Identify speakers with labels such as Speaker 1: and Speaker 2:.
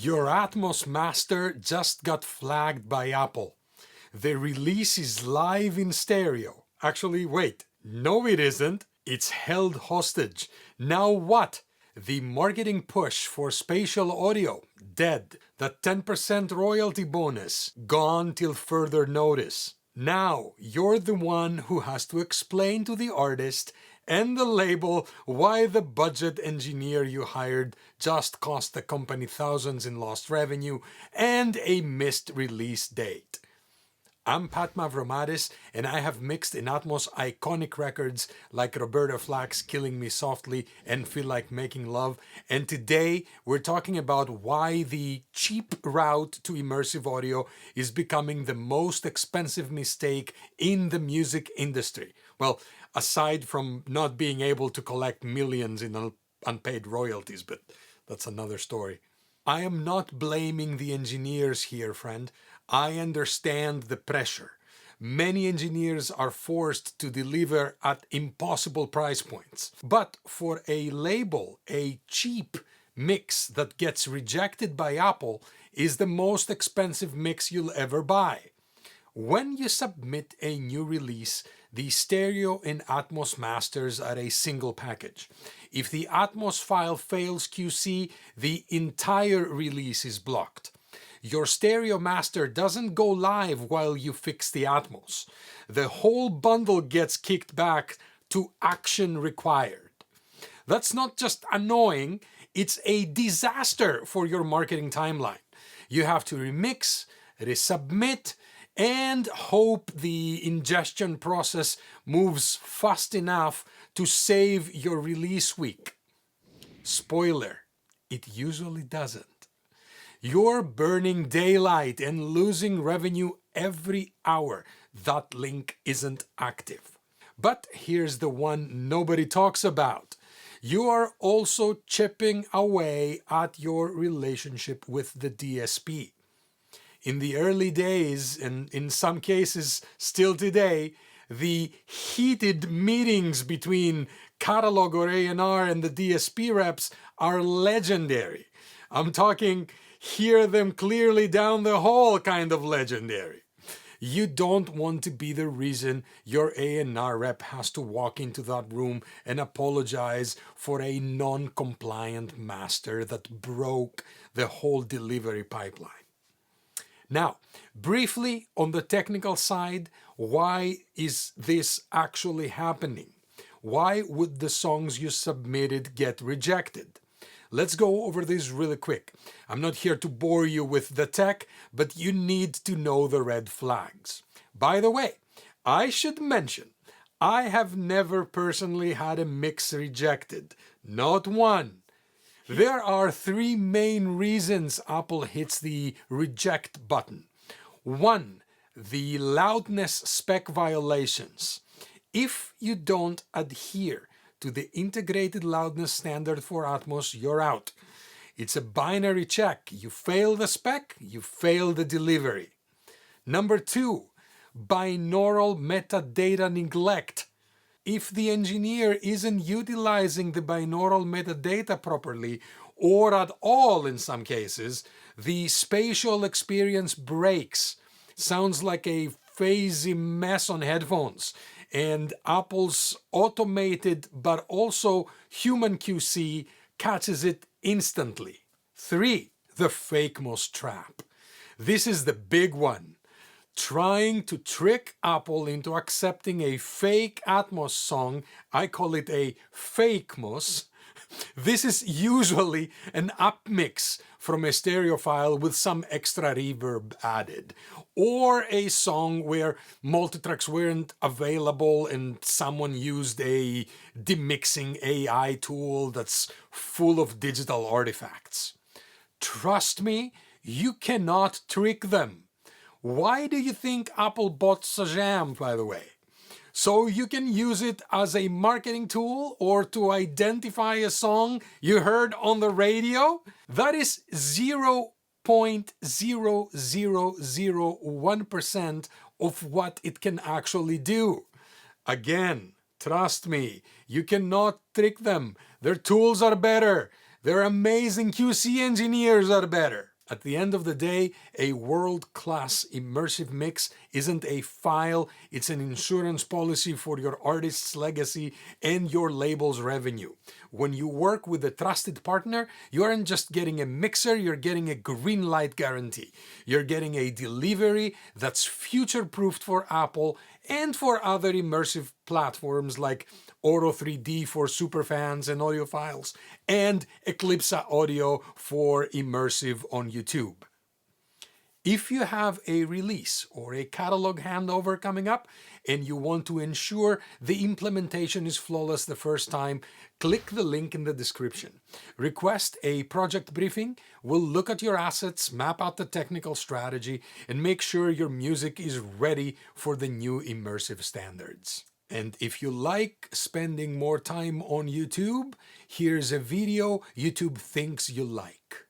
Speaker 1: Your Atmos master just got flagged by Apple. The release is live in stereo. Actually, wait, no it isn't. It's held hostage. Now what? The marketing push for spatial audio, dead. The 10% royalty bonus, gone till further notice. Now you're the one who has to explain to the artist and the label why the budget engineer you hired just cost the company thousands in lost revenue and a missed release date. I'm Pat Mavromatis, and I have mixed in Atmos iconic records like Roberta Flack's Killing Me Softly and Feel Like Making Love, and today we're talking about why the cheap route to immersive audio is becoming the most expensive mistake in the music industry. Well, aside from not being able to collect millions in unpaid royalties, but that's another story. I am not blaming the engineers here, friend. I understand the pressure. Many engineers are forced to deliver at impossible price points. But for a label, a cheap mix that gets rejected by Apple is the most expensive mix you'll ever buy. When you submit a new release, the stereo and Atmos masters are a single package. If the Atmos file fails QC, the entire release is blocked. Your stereo master doesn't go live while you fix the Atmos. The whole bundle gets kicked back to action required. That's not just annoying, it's a disaster for your marketing timeline. You have to remix, resubmit, and hope the ingestion process moves fast enough to save your release week. Spoiler, it usually doesn't. You're burning daylight and losing revenue every hour that link isn't active. But here's the one nobody talks about. You are also chipping away at your relationship with the DSP. In the early days, and in some cases still today, the heated meetings between catalog or A&R and the DSP reps are legendary. I'm talking hear them clearly down the hall kind of legendary. You don't want to be the reason your A&R rep has to walk into that room and apologize for a non-compliant master that broke the whole delivery pipeline. Now, briefly on the technical side, why is this actually happening? Why would the songs you submitted get rejected? Let's go over this really quick. I'm not here to bore you with the tech, but you need to know the red flags. By the way, I should mention, I have never personally had a mix rejected. Not one. There are three main reasons Apple hits the reject button. 1. The loudness spec violations. If you don't adhere to the integrated loudness standard for Atmos, you're out. It's a binary check. You fail the spec, you fail the delivery. Number 2, binaural metadata neglect. If the engineer isn't utilizing the binaural metadata properly, or at all in some cases, the spatial experience breaks. Sounds like a fuzzy mess on headphones. And Apple's automated but also human QC catches it instantly. 3. The FakeMos trap. This is the big one. Trying to trick Apple into accepting a fake Atmos song, I call it a FakeMos. This is usually an upmix from a stereo file with some extra reverb added, or a song where multitracks weren't available and someone used a demixing AI tool that's full of digital artifacts. Trust me, you cannot trick them. Why do you think Apple bought Shazam, by the way? So you can use it as a marketing tool or to identify a song you heard on the radio? That is 0.0001% of what it can actually do. Again, trust me, you cannot trick them. Their tools are better. Their amazing QC engineers are better. At the end of the day, a world-class immersive mix isn't a file, it's an insurance policy for your artist's legacy and your label's revenue. When you work with a trusted partner, you aren't just getting a mixer, you're getting a green light guarantee. You're getting a delivery that's future-proofed for Apple and for other immersive platforms like Auro-3D for superfans and audiophiles, and Eclipse Audio for immersive on YouTube. If you have a release or a catalog handover coming up and you want to ensure the implementation is flawless the first time, click the link in the description. Request a project briefing. We'll look at your assets, map out the technical strategy, and make sure your music is ready for the new immersive standards. And if you like spending more time on YouTube, here's a video YouTube thinks you'll like.